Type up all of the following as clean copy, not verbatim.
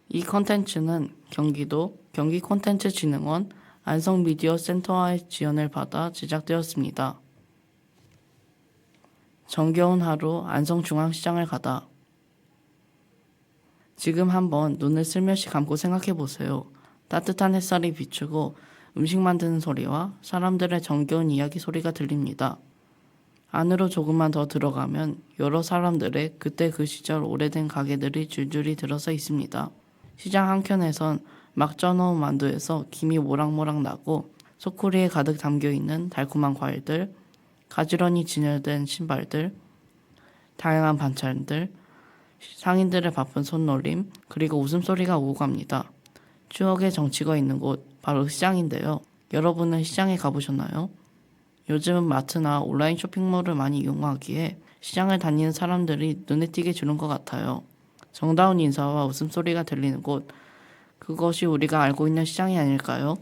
이 컨텐츠는 경기도 경기콘텐츠진흥원 안성미디어센터와의 지원을 받아 제작되었습니다. 정겨운 하루 안성중앙시장을 가다. 지금 한번 눈을 슬며시 감고 생각해보세요. 따뜻한 햇살이 비추고 음식 만드는 소리와 사람들의 정겨운 이야기 소리가 들립니다. 안으로 조금만 더 들어가면 여러 사람들의 그때 그 시절 오래된 가게들이 줄줄이 들어서 있습니다. 시장 한켠에선 막 쪄놓은 만두에서 김이 모락모락 나고 소쿠리에 가득 담겨있는 달콤한 과일들, 가지런히 진열된 신발들, 다양한 반찬들, 상인들의 바쁜 손놀림, 그리고 웃음소리가 오고 갑니다. 추억의 정취가 있는 곳, 바로 시장인데요. 여러분은 시장에 가보셨나요? 요즘은 마트나 온라인 쇼핑몰을 많이 이용하기에 시장을 다니는 사람들이 눈에 띄게 주는 것 같아요. 정다운 인사와 웃음소리가 들리는 곳, 그것이 우리가 알고 있는 시장이 아닐까요?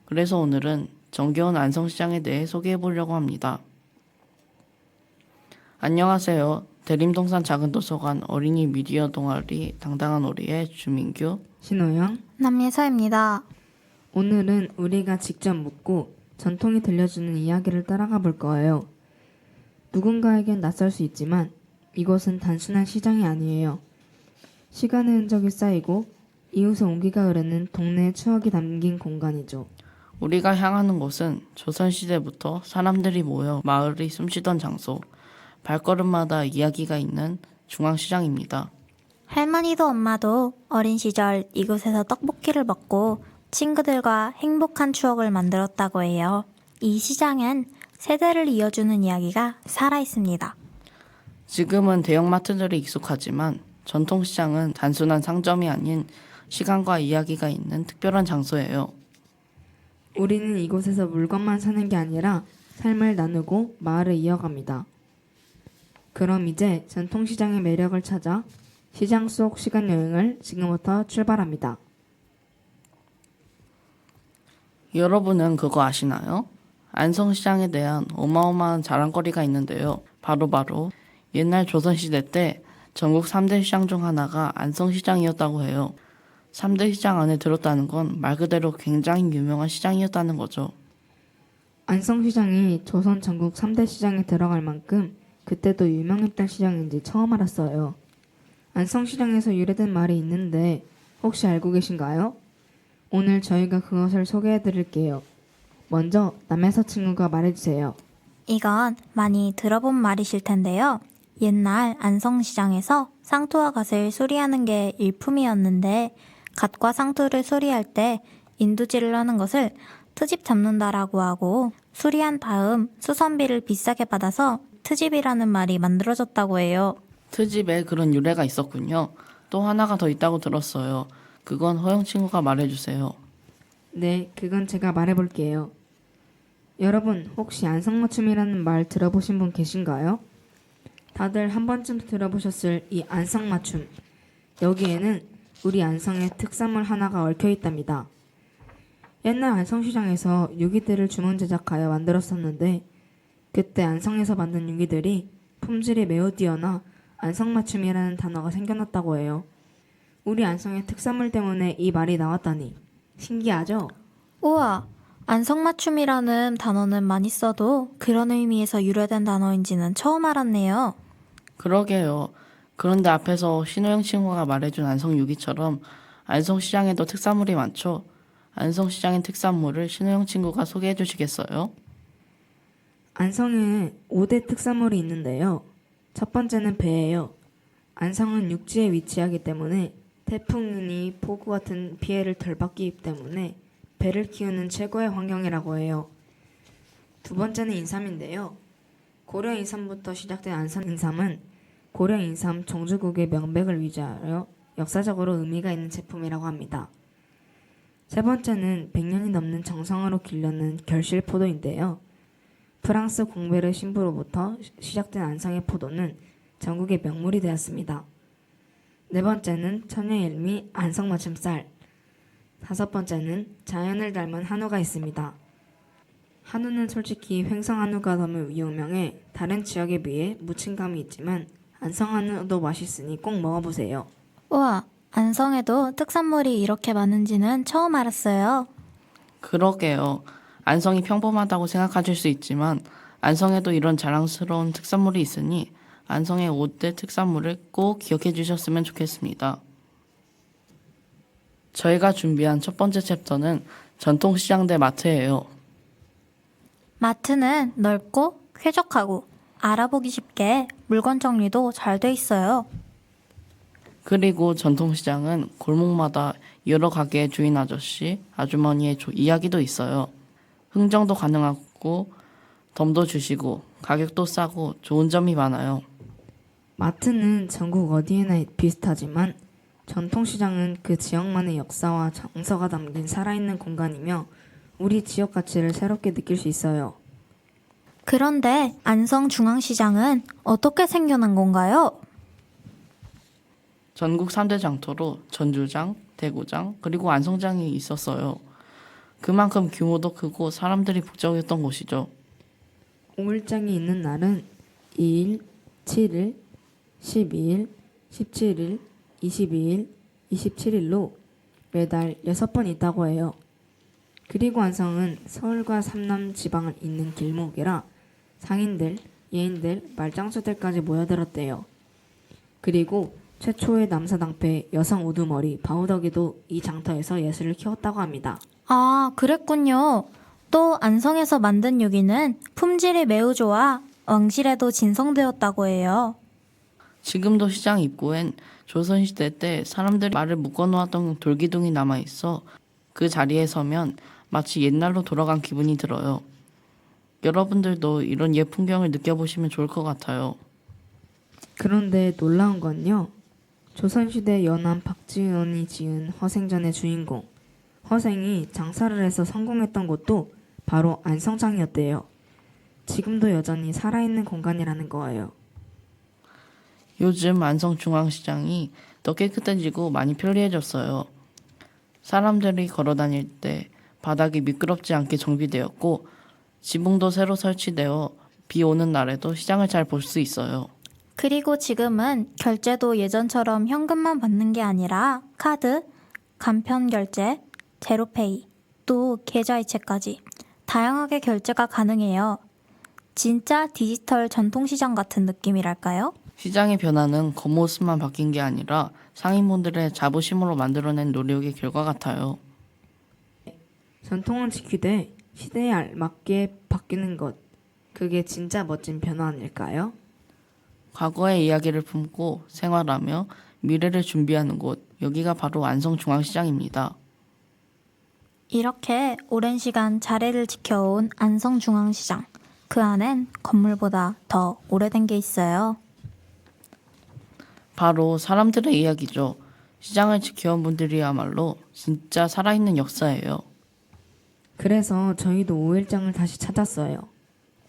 그래서 오늘은 정겨운 안성시장에 대해 소개해 보려고 합니다. 안녕하세요. 대림동산 작은도서관 어린이 미디어 동아리 당당한 오리의 주민규, 신호영. 남예서입니다. 오늘은 우리가 직접 묻고 전통이 들려주는 이야기를 따라가 볼 거예요. 누군가에겐 낯설 수 있지만 이곳은 단순한 시장이 아니에요. 시간의 흔적이 쌓이고 이웃의 온기가 흐르는 동네의 추억이 담긴 공간이죠. 우리가 향하는 곳은 조선시대부터 사람들이 모여 마을이 숨쉬던 장소, 발걸음마다 이야기가 있는 중앙시장입니다. 할머니도 엄마도 어린 시절 이곳에서 떡볶이를 먹고 친구들과 행복한 추억을 만들었다고 해요. 이 시장엔 세대를 이어주는 이야기가 살아있습니다. 지금은 대형마트들이 익숙하지만 전통시장은 단순한 상점이 아닌 시간과 이야기가 있는 특별한 장소예요. 우리는 이곳에서 물건만 사는 게 아니라 삶을 나누고 마을을 이어갑니다. 그럼 이제 전통시장의 매력을 찾아 시장 속 시간 여행을 지금부터 출발합니다. 여러분은 그거 아시나요? 안성시장에 대한 어마어마한 자랑거리가 있는데요. 바로 옛날 조선시대 때 전국 3대 시장 중 하나가 안성시장이었다고 해요. 3대 시장 안에 들었다는 건 말 그대로 굉장히 유명한 시장이었다는 거죠. 안성시장이 조선 전국 3대 시장에 들어갈 만큼 그때도 유명했던 시장인지 처음 알았어요. 안성시장에서 유래된 말이 있는데 혹시 알고 계신가요? 오늘 저희가 그것을 소개해 드릴게요. 먼저 남해서 친구가 말해주세요. 이건 많이 들어본 말이실 텐데요. 옛날 안성시장에서 상투와 갓을 수리하는 게 일품이었는데 갓과 상투를 수리할 때 인두질을 하는 것을 트집 잡는다라고 하고 수리한 다음 수선비를 비싸게 받아서 트집이라는 말이 만들어졌다고 해요. 트집에 그런 유래가 있었군요. 또 하나가 더 있다고 들었어요. 그건 허영 친구가 말해주세요. 네, 그건 제가 말해볼게요. 여러분, 혹시 안성맞춤이라는 말 들어보신 분 계신가요? 다들 한 번쯤 들어보셨을 이 안성맞춤. 여기에는 우리 안성의 특산물 하나가 얽혀 있답니다. 옛날 안성시장에서 유기들을 주문 제작하여 만들었었는데 그때 안성에서 만든 유기들이 품질이 매우 뛰어나 안성맞춤이라는 단어가 생겨났다고 해요. 우리 안성의 특산물 때문에 이 말이 나왔다니 신기하죠? 우와, 안성맞춤이라는 단어는 많이 써도 그런 의미에서 유래된 단어인지는 처음 알았네요. 그러게요. 그런데 앞에서 신호영 친구가 말해준 안성유기처럼 안성시장에도 특산물이 많죠. 안성시장의 특산물을 신호영 친구가 소개해 주시겠어요? 안성에 5대 특산물이 있는데요. 첫 번째는 배예요. 안성은 육지에 위치하기 때문에 태풍이니 폭우 같은 피해를 덜 받기 때문에 배를 키우는 최고의 환경이라고 해요. 두 번째는 인삼인데요. 고려 인삼부터 시작된 안성 인삼은 고려 인삼 종주국의 명백을 위조하여 역사적으로 의미가 있는 제품이라고 합니다. 세 번째는 100년이 넘는 정성으로 길러낸 결실포도인데요. 프랑스 공베르 신부로부터 시작된 안성의 포도는 전국의 명물이 되었습니다. 네 번째는 천녀일미 안성맞춤쌀. 다섯 번째는 자연을 닮은 한우가 있습니다. 한우는 솔직히 횡성 한우가 너무 유명해 다른 지역에 비해 무침감이 있지만 안성 한우도 맛있으니 꼭 먹어보세요. 우와, 안성에도 특산물이 이렇게 많은지는 처음 알았어요. 그러게요. 안성이 평범하다고 생각하실 수 있지만 안성에도 이런 자랑스러운 특산물이 있으니 안성의 5대 특산물을 꼭 기억해 주셨으면 좋겠습니다. 저희가 준비한 첫 번째 챕터는 전통시장 대 마트예요. 마트는 넓고 쾌적하고 알아보기 쉽게 물건 정리도 잘 돼 있어요. 그리고 전통시장은 골목마다 여러 가게의 주인 아저씨, 아주머니의 이야기도 있어요. 흥정도 가능하고 덤도 주시고 가격도 싸고 좋은 점이 많아요. 마트는 전국 어디에나 비슷하지만 전통시장은 그 지역만의 역사와 정서가 담긴 살아있는 공간이며 우리 지역 가치를 새롭게 느낄 수 있어요. 그런데 안성 중앙시장은 어떻게 생겨난 건가요? 전국 3대 장터로 전주장, 대구장, 그리고 안성장이 있었어요. 그만큼 규모도 크고 사람들이 북적였던 곳이죠. 5일장이 있는 날은 2일, 7일, 12일, 17일, 22일, 27일로 매달 6번 있다고 해요. 그리고 안성은 서울과 삼남 지방을 잇는 길목이라 상인들, 예인들, 말장수들까지 모여들었대요. 그리고 최초의 남사당패 여성 우두머리 바우덕이도 이 장터에서 예술을 키웠다고 합니다. 아, 그랬군요. 또 안성에서 만든 유기는 품질이 매우 좋아 왕실에도 진성되었다고 해요. 지금도 시장 입구엔 조선시대 때 사람들이 말을 묶어놓았던 돌기둥이 남아있어 그 자리에 서면 마치 옛날로 돌아간 기분이 들어요. 여러분들도 이런 옛 풍경을 느껴보시면 좋을 것 같아요. 그런데 놀라운 건요. 조선시대 연암 박지원이 지은 허생전의 주인공 허생이 장사를 해서 성공했던 곳도 바로 안성장이었대요. 지금도 여전히 살아있는 공간이라는 거예요. 요즘 안성중앙시장이 더 깨끗해지고 많이 편리해졌어요. 사람들이 걸어 다닐 때 바닥이 미끄럽지 않게 정비되었고 지붕도 새로 설치되어 비 오는 날에도 시장을 잘 볼 수 있어요. 그리고 지금은 결제도 예전처럼 현금만 받는 게 아니라 카드, 간편 결제, 제로페이, 또 계좌이체까지 다양하게 결제가 가능해요. 진짜 디지털 전통시장 같은 느낌이랄까요? 시장의 변화는 겉모습만 바뀐 게 아니라 상인분들의 자부심으로 만들어낸 노력의 결과 같아요. 전통은 지키되 시대에 알맞게 바뀌는 것. 그게 진짜 멋진 변화 아닐까요? 과거의 이야기를 품고 생활하며 미래를 준비하는 곳, 여기가 바로 안성중앙시장입니다. 이렇게 오랜 시간 자리를 지켜온 안성중앙시장. 그 안엔 건물보다 더 오래된 게 있어요. 바로 사람들의 이야기죠. 시장을 지켜온 분들이야말로 진짜 살아있는 역사예요. 그래서 저희도 5일장을 다시 찾았어요.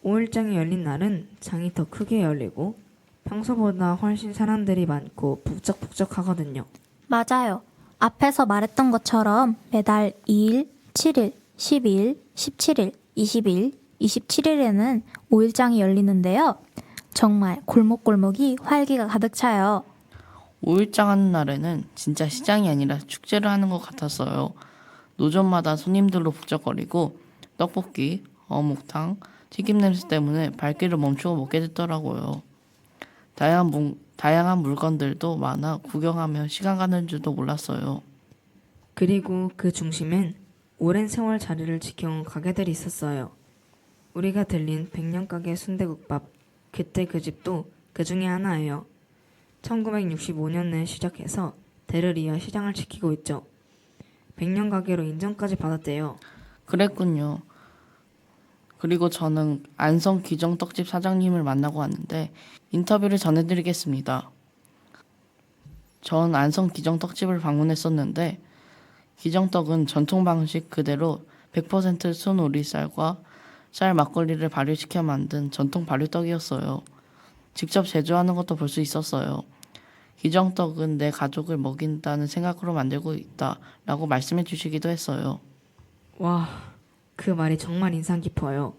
5일장이 열린 날은 장이 더 크게 열리고 평소보다 훨씬 사람들이 많고 북적북적하거든요. 맞아요. 앞에서 말했던 것처럼 매달 2일, 7일, 12일, 17일, 20일, 27일에는 5일장이 열리는데요. 정말 골목골목이 활기가 가득 차요. 5일장 하는 날에는 진짜 시장이 아니라 축제를 하는 것 같았어요. 노점마다 손님들로 북적거리고 떡볶이, 어묵탕, 튀김 냄새 때문에 발길을 멈추고 먹게 됐더라고요. 다양한 물건들도 많아 구경하며 시간 가는 줄도 몰랐어요. 그리고 그 중심엔 오랜 세월 자리를 지켜온 가게들이 있었어요. 우리가 들린 백년가게 순대국밥, 그때 그 집도 그 중에 하나예요. 1965년에 시작해서 대를 이어 시장을 지키고 있죠. 백년가게로 인정까지 받았대요. 그랬군요. 그리고 저는 안성 기정떡집 사장님을 만나고 왔는데 인터뷰를 전해드리겠습니다. 전 안성 기정떡집을 방문했었는데 기정떡은 전통 방식 그대로 100% 순오리쌀과 쌀 막걸리를 발효시켜 만든 전통 발효떡이었어요. 직접 제조하는 것도 볼 수 있었어요. 기정떡은 내 가족을 먹인다는 생각으로 만들고 있다라고 말씀해 주시기도 했어요. 와, 그 말이 정말 인상 깊어요.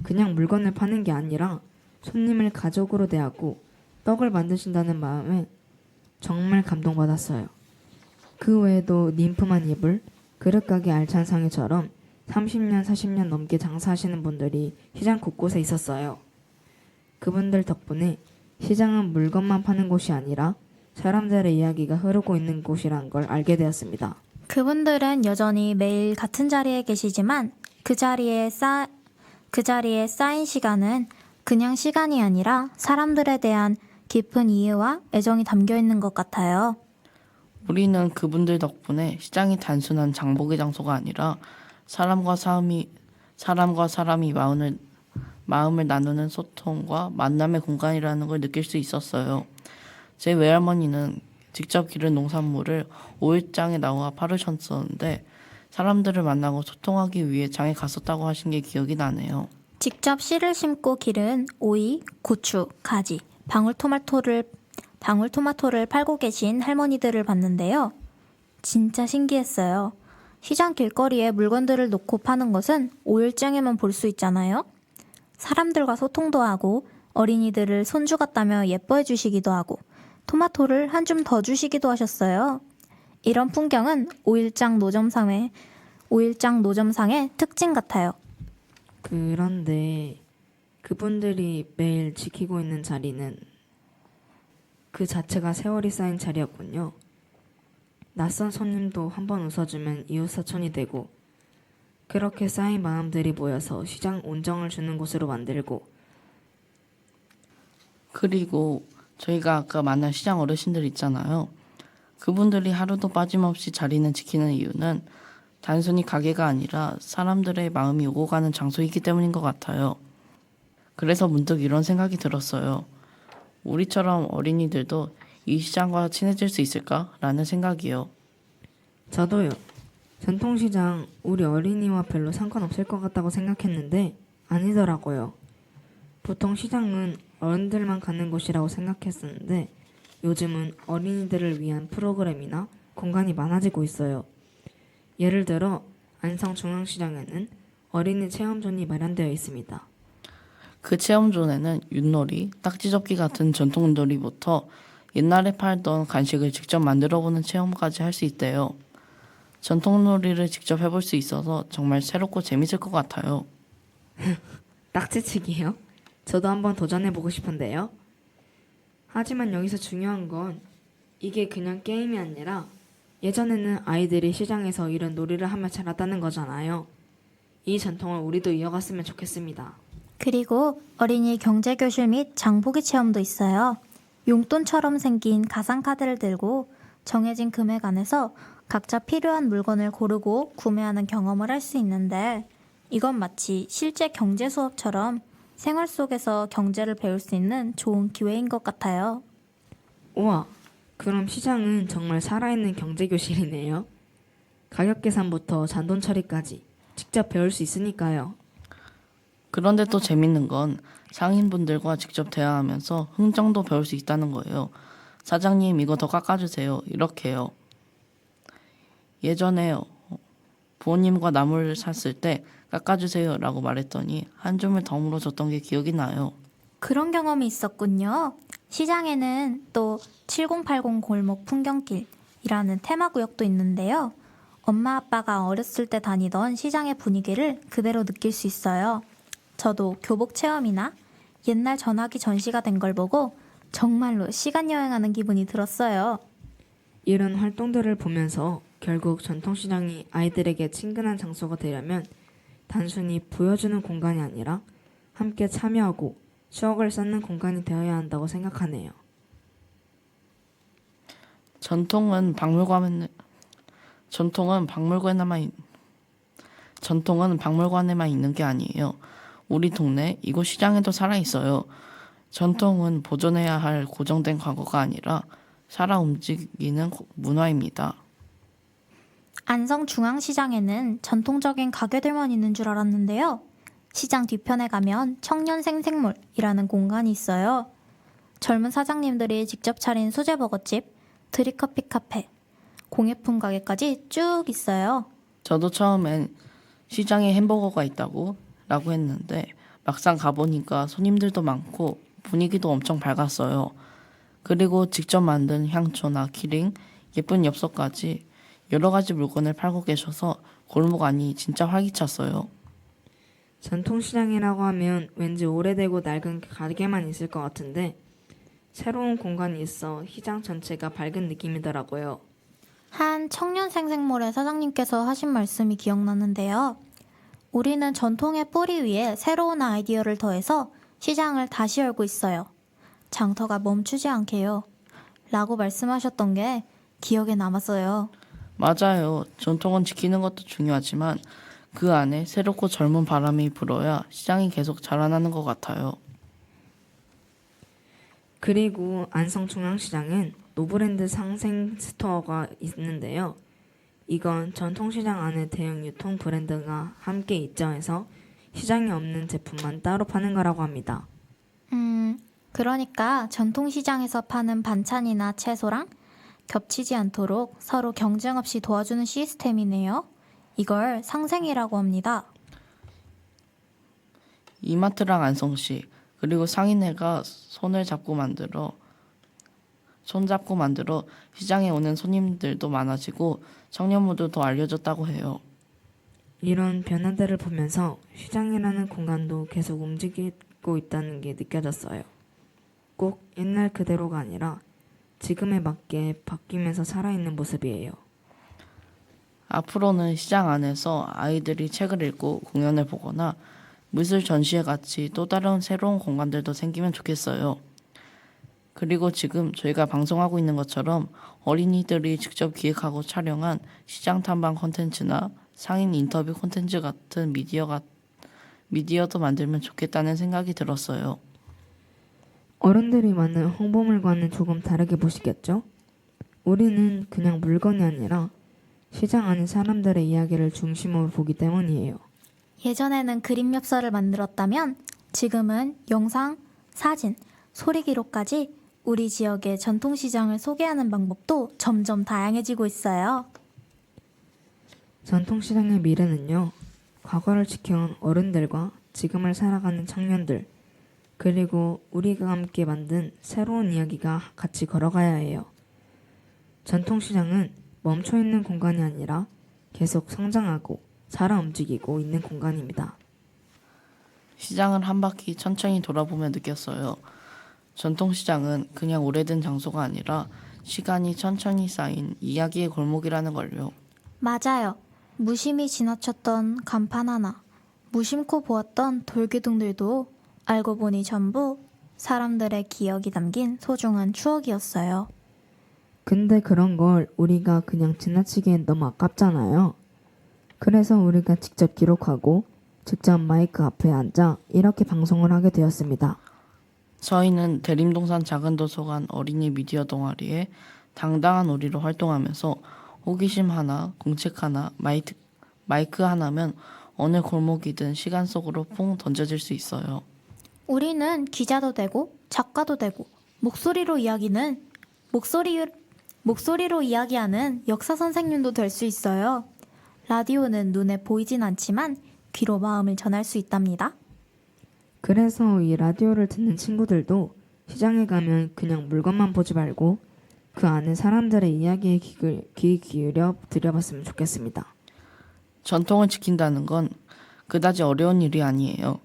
그냥 물건을 파는 게 아니라 손님을 가족으로 대하고 떡을 만드신다는 마음에 정말 감동받았어요. 그 외에도 ним프만 이불, 그릇가게 알찬상회처럼 30년, 40년 넘게 장사하시는 분들이 시장 곳곳에 있었어요. 그분들 덕분에 시장은 물건만 파는 곳이 아니라 사람들의 이야기가 흐르고 있는 곳이란 걸 알게 되었습니다. 그분들은 여전히 매일 같은 자리에 계시지만 그 자리에 쌓인 시간은 그냥 시간이 아니라 사람들에 대한 깊은 이해와 애정이 담겨 있는 것 같아요. 우리는 그분들 덕분에 시장이 단순한 장보기 장소가 아니라 사람과 사람이 마음을 나누는 소통과 만남의 공간이라는 걸 느낄 수 있었어요. 제 외할머니는 직접 기른 농산물을 5일장에 나와 팔으셨었는데 사람들을 만나고 소통하기 위해 장에 갔었다고 하신 게 기억이 나네요. 직접 씨를 심고 기른 오이, 고추, 가지, 방울토마토를 팔고 계신 할머니들을 봤는데요. 진짜 신기했어요. 시장 길거리에 물건들을 놓고 파는 것은 5일장에만 볼 수 있잖아요. 사람들과 소통도 하고 어린이들을 손주 같다며 예뻐해 주시기도 하고 토마토를 한 줌 더 주시기도 하셨어요. 이런 풍경은 5일장 노점상의 특징 같아요. 그런데 그분들이 매일 지키고 있는 자리는 그 자체가 세월이 쌓인 자리였군요. 낯선 손님도 한번 웃어주면 이웃사촌이 되고 그렇게 쌓인 마음들이 모여서 시장 온정을 주는 곳으로 만들고 그리고 저희가 아까 만난 시장 어르신들 있잖아요. 그분들이 하루도 빠짐없이 자리는 지키는 이유는 단순히 가게가 아니라 사람들의 마음이 오고 가는 장소이기 때문인 것 같아요. 그래서 문득 이런 생각이 들었어요. 우리처럼 어린이들도 이 시장과 친해질 수 있을까라는 생각이요. 저도요. 전통시장 우리 어린이와 별로 상관없을 것 같다고 생각했는데 아니더라고요. 보통 시장은 어른들만 가는 곳이라고 생각했었는데 요즘은 어린이들을 위한 프로그램이나 공간이 많아지고 있어요. 예를 들어 안성중앙시장에는 어린이 체험존이 마련되어 있습니다. 그 체험존에는 윷놀이, 딱지접기 같은 전통놀이부터 옛날에 팔던 간식을 직접 만들어보는 체험까지 할 수 있대요. 전통놀이를 직접 해볼 수 있어서 정말 새롭고 재밌을 것 같아요. 딱지치기요? 저도 한번 도전해보고 싶은데요. 하지만 여기서 중요한 건 이게 그냥 게임이 아니라 예전에는 아이들이 시장에서 이런 놀이를 하며 자랐다는 거잖아요. 이 전통을 우리도 이어갔으면 좋겠습니다. 그리고 어린이 경제교실 및 장보기 체험도 있어요. 용돈처럼 생긴 가상카드를 들고 정해진 금액 안에서 각자 필요한 물건을 고르고 구매하는 경험을 할 수 있는데 이건 마치 실제 경제 수업처럼 생활 속에서 경제를 배울 수 있는 좋은 기회인 것 같아요. 우와, 그럼 시장은 정말 살아있는 경제교실이네요. 가격 계산부터 잔돈 처리까지 직접 배울 수 있으니까요. 그런데 또 재밌는 건 상인분들과 직접 대화하면서 흥정도 배울 수 있다는 거예요. 사장님 이거 더 깎아주세요. 이렇게요. 예전에 부모님과 나물 샀을 때 깎아주세요 라고 말했더니 한 줌을 더 물어줬던 게 기억이 나요. 그런 경험이 있었군요. 시장에는 또 7080 골목 풍경길이라는 테마구역도 있는데요. 엄마 아빠가 어렸을 때 다니던 시장의 분위기를 그대로 느낄 수 있어요. 저도 교복 체험이나 옛날 전화기 전시가 된 걸 보고 정말로 시간 여행하는 기분이 들었어요. 이런 활동들을 보면서 결국 전통시장이 아이들에게 친근한 장소가 되려면 단순히 보여주는 공간이 아니라 함께 참여하고 추억을 쌓는 공간이 되어야 한다고 생각하네요. 전통은 박물관에만 있는 게 아니에요. 우리 동네 이곳 시장에도 살아있어요. 전통은 보존해야 할 고정된 과거가 아니라 살아 움직이는 문화입니다. 안성중앙시장에는 전통적인 가게들만 있는 줄 알았는데요. 시장 뒤편에 가면 청년 생생몰이라는 공간이 있어요. 젊은 사장님들이 직접 차린 수제버거집, 드립커피 카페, 공예품 가게까지 쭉 있어요. 저도 처음엔 시장에 햄버거가 있다고 라고 했는데 막상 가보니까 손님들도 많고 분위기도 엄청 밝았어요. 그리고 직접 만든 향초나 키링, 예쁜 엽서까지 여러 가지 물건을 팔고 계셔서 골목 안이 진짜 활기찼어요. 전통시장이라고 하면 왠지 오래되고 낡은 가게만 있을 것 같은데 새로운 공간이 있어 시장 전체가 밝은 느낌이더라고요. 한 청년생생몰의 사장님께서 하신 말씀이 기억나는데요. 우리는 전통의 뿌리 위에 새로운 아이디어를 더해서 시장을 다시 열고 있어요. 장터가 멈추지 않게요. 라고 말씀하셨던 게 기억에 남았어요. 맞아요. 전통은 지키는 것도 중요하지만 그 안에 새롭고 젊은 바람이 불어야 시장이 계속 자라나는 것 같아요. 그리고 안성중앙시장은 노브랜드 상생 스토어가 있는데요. 이건 전통시장 안에 대형 유통 브랜드가 함께 입점해서 시장에 없는 제품만 따로 파는 거라고 합니다. 그러니까 전통시장에서 파는 반찬이나 채소랑 겹치지 않도록 서로 경쟁 없이 도와주는 시스템이네요. 이걸 상생이라고 합니다. 이마트랑 안성시 그리고 상인회가 손잡고 만들어 시장에 오는 손님들도 많아지고 청년모도 더 알려졌다고 해요. 이런 변화들을 보면서 시장이라는 공간도 계속 움직이고 있다는 게 느껴졌어요. 꼭 옛날 그대로가 아니라 지금에 맞게 바뀌면서 살아있는 모습이에요. 앞으로는 시장 안에서 아이들이 책을 읽고 공연을 보거나 미술 전시회 같이 또 다른 새로운 공간들도 생기면 좋겠어요. 그리고 지금 저희가 방송하고 있는 것처럼 어린이들이 직접 기획하고 촬영한 시장 탐방 콘텐츠나 상인 인터뷰 콘텐츠 같은 미디어도 만들면 좋겠다는 생각이 들었어요. 어른들이 만든 홍보물과는 조금 다르게 보시겠죠? 우리는 그냥 물건이 아니라 시장 안의 사람들의 이야기를 중심으로 보기 때문이에요. 예전에는 그림 엽서를 만들었다면 지금은 영상, 사진, 소리 기록까지 우리 지역의 전통시장을 소개하는 방법도 점점 다양해지고 있어요. 전통시장의 미래는요, 과거를 지켜온 어른들과 지금을 살아가는 청년들, 그리고 우리가 함께 만든 새로운 이야기가 같이 걸어가야 해요. 전통시장은 멈춰있는 공간이 아니라 계속 성장하고 살아 움직이고 있는 공간입니다. 시장을 한 바퀴 천천히 돌아보며 느꼈어요. 전통시장은 그냥 오래된 장소가 아니라 시간이 천천히 쌓인 이야기의 골목이라는 걸요. 맞아요. 무심히 지나쳤던 간판 하나, 무심코 보았던 돌기둥들도 알고 보니 전부 사람들의 기억이 담긴 소중한 추억이었어요. 근데 그런 걸 우리가 그냥 지나치기엔 너무 아깝잖아요. 그래서 우리가 직접 기록하고 직접 마이크 앞에 앉아 이렇게 방송을 하게 되었습니다. 저희는 대림동산 작은도서관 어린이 미디어 동아리에 당당한 오리로 활동하면서 호기심 하나, 공책 하나, 마이크 하나면 어느 골목이든 시간 속으로 퐁 던져질 수 있어요. 우리는 기자도 되고 작가도 되고 목소리로 이야기하는 역사 선생님도 될 수 있어요. 라디오는 눈에 보이진 않지만 귀로 마음을 전할 수 있답니다. 그래서 이 라디오를 듣는 친구들도 시장에 가면 그냥 물건만 보지 말고 그 안에 사람들의 이야기에 귀 기울여 들여봤으면 좋겠습니다. 전통을 지킨다는 건 그다지 어려운 일이 아니에요.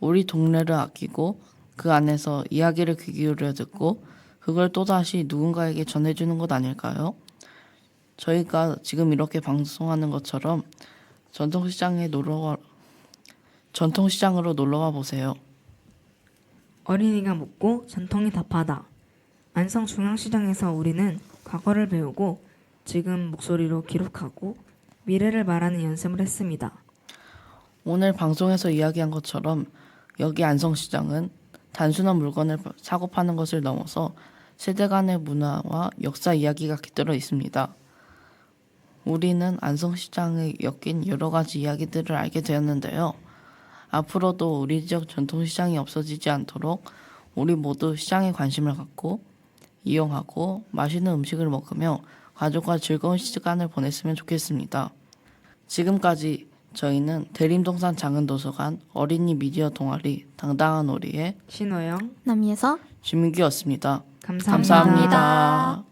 우리 동네를 아끼고 그 안에서 이야기를 귀 기울여 듣고 그걸 또다시 누군가에게 전해주는 것 아닐까요? 저희가 지금 이렇게 방송하는 것처럼 전통시장으로 놀러와 보세요. 어린이가 묻고 전통이 답하다. 안성중앙시장에서 우리는 과거를 배우고 지금 목소리로 기록하고 미래를 말하는 연습을 했습니다. 오늘 방송에서 이야기한 것처럼 여기 안성시장은 단순한 물건을 사고 파는 것을 넘어서 세대 간의 문화와 역사 이야기가 깃들어 있습니다. 우리는 안성시장에 엮인 여러 가지 이야기들을 알게 되었는데요. 앞으로도 우리 지역 전통시장이 없어지지 않도록 우리 모두 시장에 관심을 갖고 이용하고 맛있는 음식을 먹으며 가족과 즐거운 시간을 보냈으면 좋겠습니다. 지금까지 저희는 대림동산 작은도서관 어린이 미디어 동아리 당당한 오리의 신호영 남예서 주민기였습니다. 감사합니다. 감사합니다.